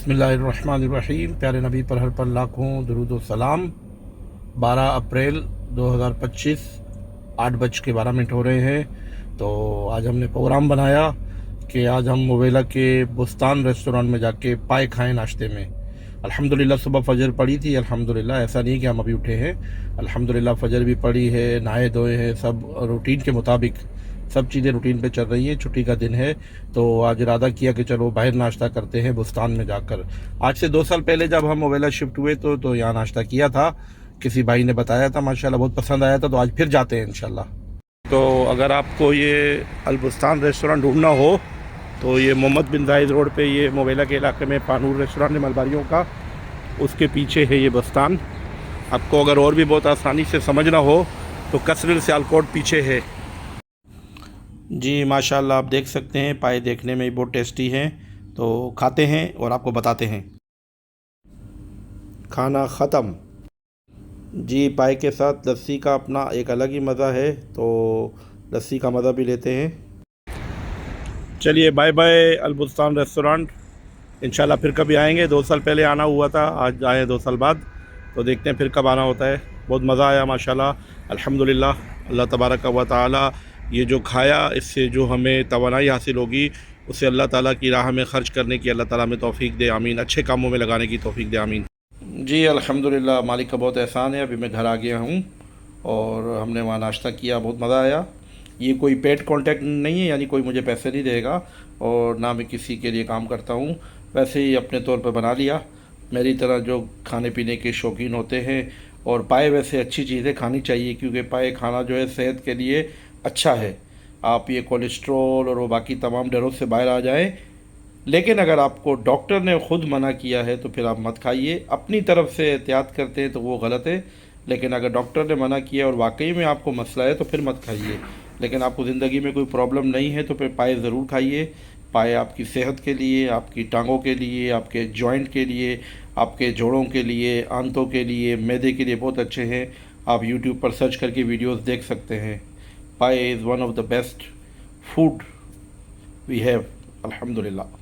बिस्मिल्लाहिर्रहमानिर्रहीम। प्यारे नबी पर हर पर लाखों दरूद व सलाम। 12 अप्रैल 2025 8:12 हो रहे हैं। तो आज हमने प्रोग्राम बनाया कि आज हम मुवेला के बुस्तान रेस्टोरेंट में जाके पाए खाएं नाश्ते में। अल्हम्दुलिल्लाह सुबह फ़जर पड़ी थी। अल्हम्दुलिल्लाह, ऐसा नहीं कि हम अभी उठे हैं। अल्हम्दुलिल्लाह फ़जर भी पड़ी है, नहाए धोए हैं, सब रूटीन के मुताबिक सब चीज़ें रूटीन पे चल रही हैं। छुट्टी का दिन है तो आज इरादा किया कि चलो बाहर नाश्ता करते हैं बुस्तान में जाकर। आज से 2 साल पहले जब हम मुवेला शिफ्ट हुए तो यहाँ नाश्ता किया था, किसी भाई ने बताया था, माशाल्लाह बहुत पसंद आया था। तो आज फिर जाते हैं इंशाल्लाह। तो अगर आपको ये अलबुस्तान रेस्टोरेंट ढूंढना हो तो ये मोहम्मद बिन जायद रोड पे, ये मुवेला के इलाके में पानूर रेस्टोरेंट है मलबारियों का, उसके पीछे है ये बुस्तान। आपको अगर और भी बहुत आसानी से समझना हो तो कसरिल सियालकोट पीछे है जी। माशाल्लाह आप देख सकते हैं, पाए देखने में भी बहुत टेस्टी हैं। तो खाते हैं और आपको बताते हैं। खाना ख़त्म जी। पाए के साथ लस्सी का अपना एक अलग ही मज़ा है, तो लस्सी का मज़ा भी लेते हैं। चलिए बाय बाय अलबुस्तान रेस्टोरेंट। इंशाल्लाह फिर कभी आएंगे। 2 साल पहले आना हुआ था, आज आए 2 साल बाद। तो देखते हैं फिर कब आना होता है। बहुत मज़ा आया माशाल्लाह अल्हम्दुलिल्लाह। अल्लाह तबारक व तआला ये जो खाया, इससे जो हमें तवानाई हासिल होगी, उसे अल्लाह ताला की राह में ख़र्च करने की अल्लाह ताला हमें तौफ़ीक दे, आमीन। अच्छे कामों में लगाने की तौफ़ीक दे, आमीन जी। अल्हम्दुलिल्लाह मालिक का बहुत एहसान है। अभी मैं घर आ गया हूँ और हमने वहाँ नाश्ता किया, बहुत मज़ा आया। ये कोई पेड कॉन्टैक्ट नहीं है, यानी कोई मुझे पैसे नहीं देगा और ना मैं किसी के लिए काम करता हूँ। वैसे ही अपने तौर पर बना लिया। मेरी तरह जो खाने पीने के शौकीन होते हैं, और पाए वैसे अच्छी चीज़ें खानी चाहिए, क्योंकि पाए खाना जो है सेहत के लिए अच्छा है। आप ये कोलेस्ट्रॉल और वो बाकी तमाम डरों से बाहर आ जाएं। लेकिन अगर आपको डॉक्टर ने ख़ुद मना किया है तो फिर आप मत खाइए। अपनी तरफ से एहतियात करते हैं तो वो गलत है, लेकिन अगर डॉक्टर ने मना किया और वाकई में आपको मसला है तो फिर मत खाइए। लेकिन आपको ज़िंदगी में कोई प्रॉब्लम नहीं है तो फिर पाए ज़रूर खाइए। पाए आपकी सेहत के लिए, आपकी टांगों के लिए, आपके जॉइंट के लिए, आपके जोड़ों के लिए, आंतों के लिए, मैदे के लिए बहुत अच्छे हैं। आप यूट्यूब पर सर्च करके वीडियोस देख सकते हैं। Paya is one of the best food we have, अल्हम्दुलिल्लाह।